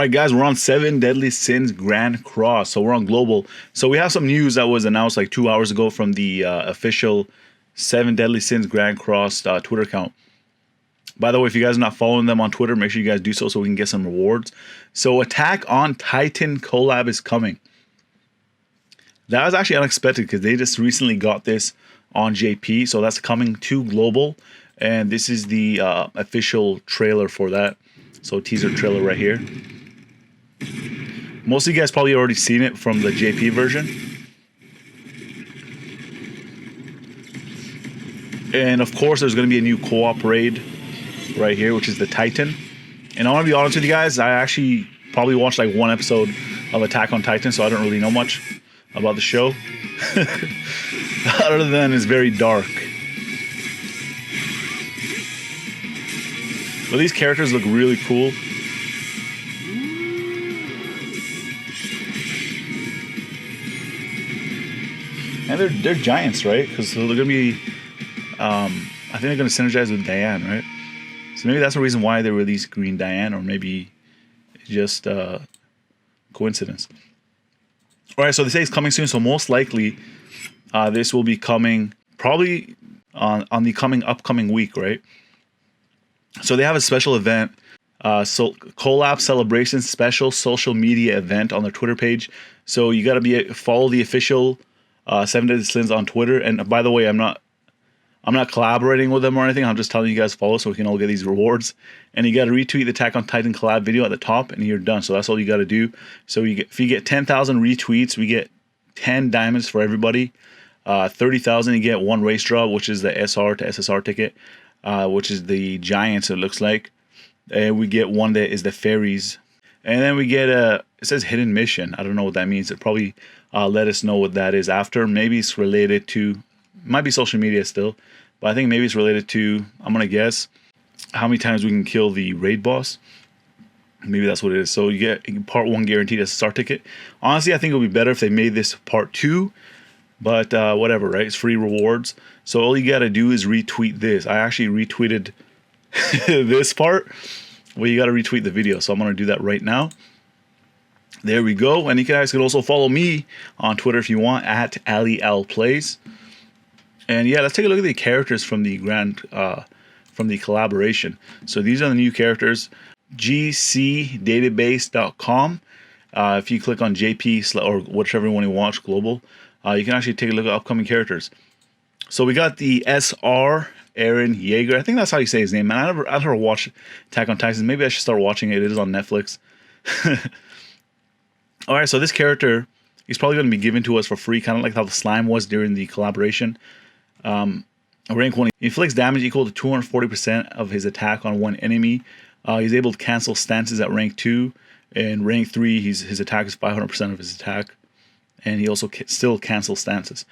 Alright guys, we're on 7 Deadly Sins Grand Cross, so we're on global. So we have some news that was announced like 2 hours ago from the official 7 Deadly Sins Grand Cross Twitter account. By the way, if you guys are not following them on Twitter, make sure you guys do so we can get some rewards. So Attack on Titan collab is coming. That was actually unexpected because they just recently got this on JP, so that's coming to global. And this is the official trailer for that. So teaser trailer right here. Most of you guys probably already seen it from the JP version. And of course there's going to be a new co-op raid right here, which is the Titan. And I want to be honest with you guys, I actually probably watched like one episode of Attack on Titan, so I don't really know much about the show. Other than it's very dark. But these characters look really cool. And they're giants, right? Because they're gonna be, I think they're gonna synergize with Diane, right? So maybe that's the reason why they released Green Diane, or maybe it's just coincidence. All right, so they say it's coming soon, so most likely this will be coming probably on the upcoming week, right? So they have a special event, so Collab Celebration special social media event on their Twitter page. So you got to follow the official 7 Deadly Sins on Twitter. And by the way, I'm not collaborating with them or anything. I'm just telling you guys follow so we can all get these rewards. And you got to retweet the Attack on Titan collab video at the top, and you're done. So that's all you got to do. So if you get 10,000 retweets, we get 10 diamonds for everybody. 30,000, you get 1 race draw, which is the SR to SSR ticket. Which is the Giants, it looks like. And we get 1 that is the Fairies. And then we get it says Hidden Mission. I don't know what that means. It probably let us know what that is after. Maybe it's related to, might be social media still, but I think maybe it's related to, I'm going to guess, how many times we can kill the raid boss. Maybe that's what it is. So you get part 1 guaranteed SSR ticket. Honestly, I think it would be better if they made this part 2. But whatever, right? It's free rewards. So all you got to do is retweet this. I actually retweeted this part. Well, you got to retweet the video. So I'm going to do that right now. There we go. And you guys can also follow me on Twitter if you want, at AliAlPlays. And yeah, let's take a look at the characters from the from the collaboration. So these are the new characters. gcdatabase.com. If you click on JP or whichever one you watch, global, you can actually take a look at upcoming characters. So we got the SR Eren Yeager. I think that's how you say his name, man. I never watched Attack on Titan. Maybe I should start watching it. It is on Netflix. All right, so this character, he's probably going to be given to us for free, kind of like how the slime was during the collaboration. Rank 1, he inflicts damage equal to 240% of his attack on 1 enemy. He's able to cancel stances at rank 2. And rank 3, his attack is 500% of his attack. And he also still cancels stances.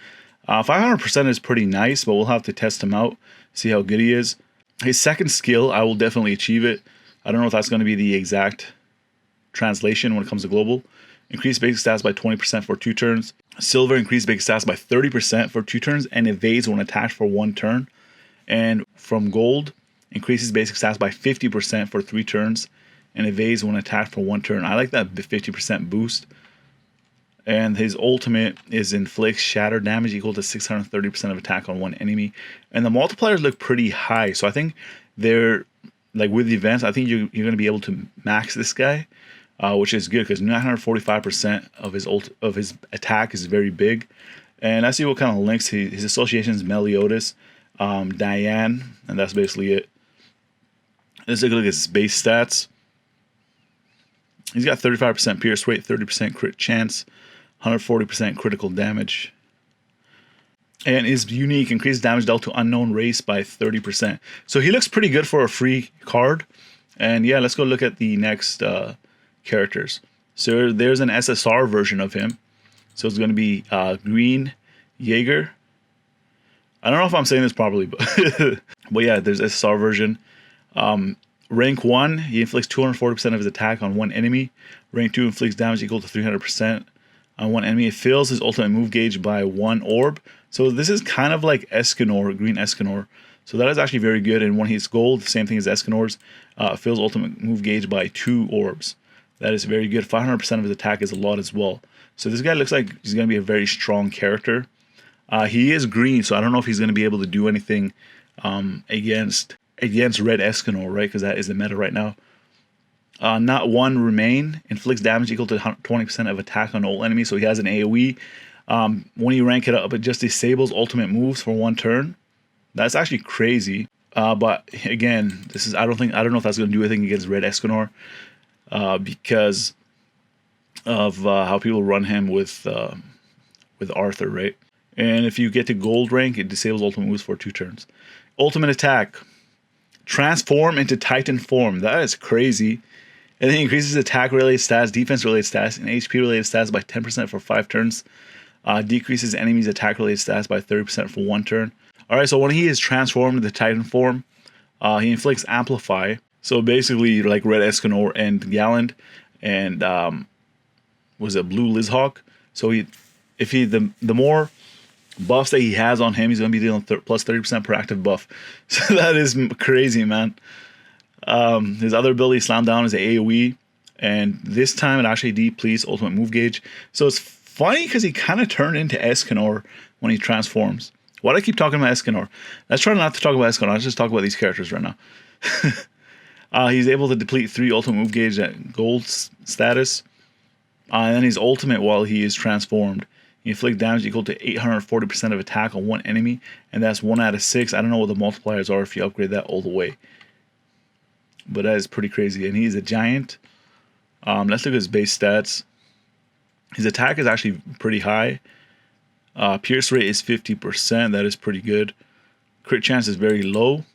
500% is pretty nice, but we'll have to test him out, see how good he is. His second skill, I will definitely achieve it. I don't know if that's going to be the exact translation when it comes to global. Increase basic stats by 20% for 2 turns. Silver, increase basic stats by 30% for 2 turns and evades when attacked for 1 turn. And from gold, increases basic stats by 50% for 3 turns and evades when attacked for 1 turn. I like that 50% boost. And his ultimate is inflicts shatter damage equal to 630% of attack on 1 enemy. And the multipliers look pretty high. So I think they're, like with the events, I think you're going to be able to max this guy, which is good because 945% of his attack is very big. And I see what kind of links. His association is Meliodas, Diane, and that's basically it. Let's take a look at his base stats. He's got 35% pierce rate, 30% crit chance, 140% critical damage. And is unique, increased damage dealt to unknown race by 30%. So he looks pretty good for a free card. And yeah, let's go look at the next characters. So there's an SSR version of him. So it's going to be Green Yeager. I don't know if I'm saying this properly, but but yeah, there's SSR version. Rank 1, he inflicts 240% of his attack on 1 enemy. Rank 2 inflicts damage equal to 300% on 1 enemy. It fills his ultimate move gauge by 1 orb. So this is kind of like Escanor, Green Escanor. So that is actually very good. And when he's gold, same thing as Escanor's, fills ultimate move gauge by 2 orbs. That is very good. 500% of his attack is a lot as well. So this guy looks like he's going to be a very strong character. He is green, so I don't know if he's going to be able to do anything against Red Escanor, right? Because that is the meta right now. Not one remain. Inflicts damage equal to 20% of attack on all enemies. So he has an AoE. When you rank it up, it just disables ultimate moves for 1 turn. That's actually crazy. But again, I don't know if that's going to do anything against Red Escanor because of how people run him with Arthur, right? And if you get to gold rank, it disables ultimate moves for 2 turns. Ultimate attack. Transform into Titan form. That is crazy. And then increases attack related stats, defense related stats, and HP related stats by 10% for 5 turns. Decreases enemies' attack related stats by 30% for 1 turn. Alright, so when he is transformed into Titan form, he inflicts Amplify. So basically, like Red Escanor and Galland, and was it Blue Lizhawk? So the more buffs that he has on him, he's going to be dealing plus 30% per active buff. So that is crazy, man. His other ability, Slam Down, is AoE, and this time it actually depletes ultimate move gauge. So it's funny because he kind of turned into Escanor when he transforms. Why do I keep talking about Escanor? Let's try not to talk about Escanor. Let's just talk about these characters right now. He's able to deplete 3 ultimate move gauge at gold status. And then his ultimate, while he is transformed, he inflicts damage equal to 840% of attack on 1 enemy, and that's 1 out of 6. I don't know what the multipliers are if you upgrade that all the way, but that is pretty crazy. And he's a giant. Let's look at his base stats. His attack is actually pretty high. Pierce rate is 50%. That is pretty good. Crit chance is very low.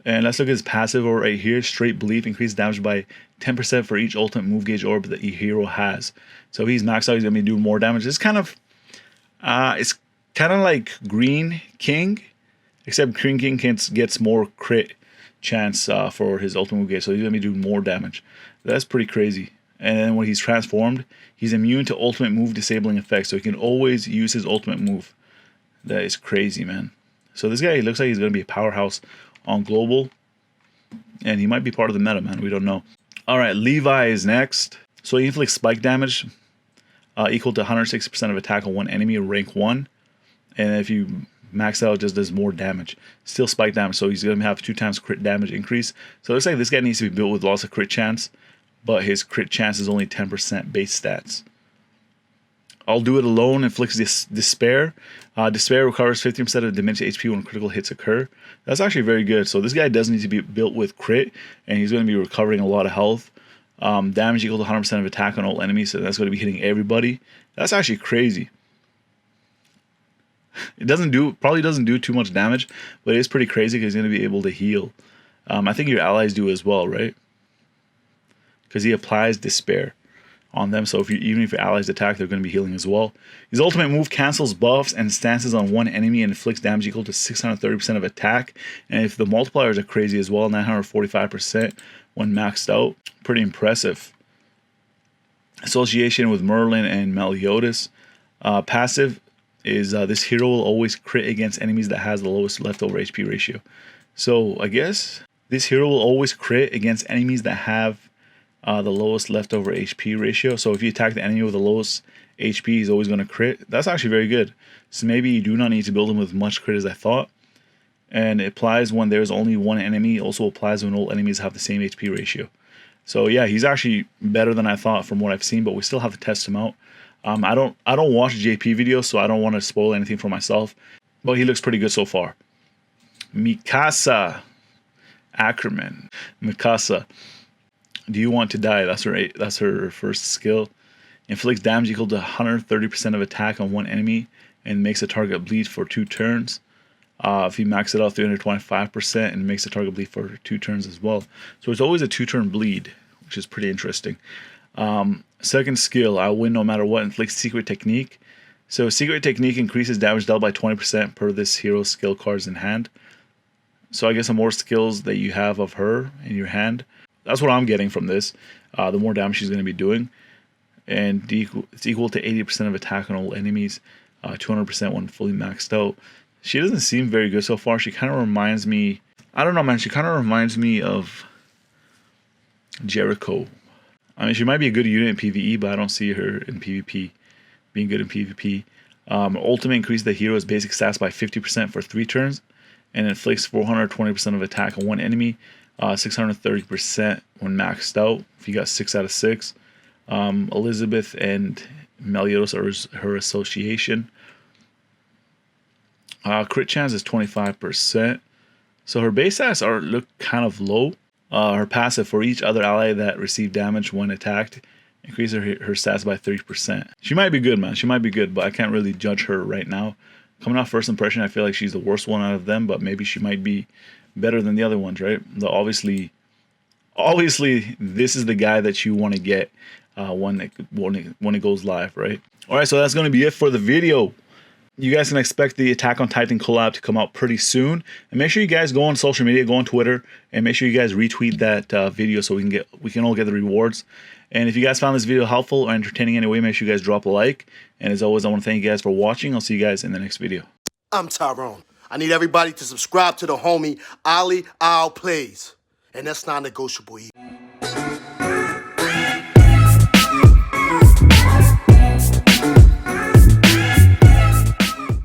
And let's look at his passive right here. Straight Belief, increased damage by 10% for each ultimate move gauge orb that your hero has. So if he's maxed out, he's going to be doing more damage. It's kind of like Green King, except Green King gets more crit chance for his ultimate move gauge. So he's going to be doing more damage. That's pretty crazy. And then when he's transformed, he's immune to ultimate move disabling effects. So he can always use his ultimate move. That is crazy, man. So this guy, he looks like he's going to be a powerhouse on global, and he might be part of the meta, man. We don't know. All right, Levi is next. So he inflicts spike damage equal to 160% of attack on 1 enemy, rank 1, and if you max out, it just does more damage. Still spike damage, so he's going to have 2 times crit damage increase. So it looks like this guy needs to be built with lots of crit chance, but his crit chance is only 10% base stats. I'll do it alone. Inflicts Despair. Despair recovers 15% of diminished HP when critical hits occur. That's actually very good. So this guy does need to be built with crit, and he's going to be recovering a lot of health. Damage equal to 100% of attack on all enemies, so that's going to be hitting everybody. That's actually crazy. It probably doesn't do too much damage, but it is pretty crazy because he's going to be able to heal. I think your allies do as well, right? Because he applies Despair on them, so even if your allies attack, they're going to be healing as well. His ultimate move cancels buffs and stances on 1 enemy and inflicts damage equal to 630% of attack. And if the multipliers are crazy as well, 945% when maxed out. Pretty impressive. Association with Merlin and Meliodas. Passive is this hero will always crit against enemies that has the lowest leftover HP ratio. So I guess this hero will always crit against enemies that have the lowest leftover HP ratio. So if you attack the enemy with the lowest HP, he's always going to crit. That's actually very good. So maybe you do not need to build him with much crit as I thought. And it applies when there's only 1 enemy. It also applies when all enemies have the same HP ratio. So yeah, he's actually better than I thought from what I've seen, but we still have to test him out. I don't watch JP videos, so I don't want to spoil anything for myself. But he looks pretty good so far. Micasa Ackerman. Micasa. Do you want to die? That's her first skill. Inflicts damage equal to 130% of attack on 1 enemy and makes a target bleed for 2 turns. If you max it out, 325% and makes the target bleed for 2 turns as well. So it's always a 2-turn bleed, which is pretty interesting. Second skill, I win no matter what. Inflicts Secret Technique. So Secret Technique increases damage dealt by 20% per this hero's skill cards in hand. So I guess the more skills that you have of her in your hand, that's what I'm getting from this. The more damage she's going to be doing. And it's equal to 80% of attack on all enemies, 200% when fully maxed out. She doesn't seem very good so far. She kind of reminds me, I don't know, man. She kind of reminds me of Jericho. I mean, she might be a good unit in PvE, but I don't see her in PvP being good in PvP. Ultimate increases the hero's basic stats by 50% for 3 turns, and inflicts 420% of attack on one enemy, 630% when maxed out. If you got 6 out of 6. Elizabeth and Meliodas are her association. Crit chance is 25%. So her base stats look kind of low. Her passive, for each other ally that received damage when attacked, increases her stats by 30%. She might be good, man. She might be good, but I can't really judge her right now. Coming off first impression, I feel like she's the worst one out of them, but maybe she might be better than the other ones, right? Obviously, this is the guy that you want to get when it goes live, right? All right, so that's going to be it for the video. You guys can expect the Attack on Titan collab to come out pretty soon. And make sure you guys go on social media, go on Twitter, and make sure you guys retweet that video so we can all get the rewards. And if you guys found this video helpful or entertaining in any way, make sure you guys drop a like. And as always, I want to thank you guys for watching. I'll see you guys in the next video. I'm Tyrone. I need everybody to subscribe to the homie Ali Al Plays. And that's non-negotiable either.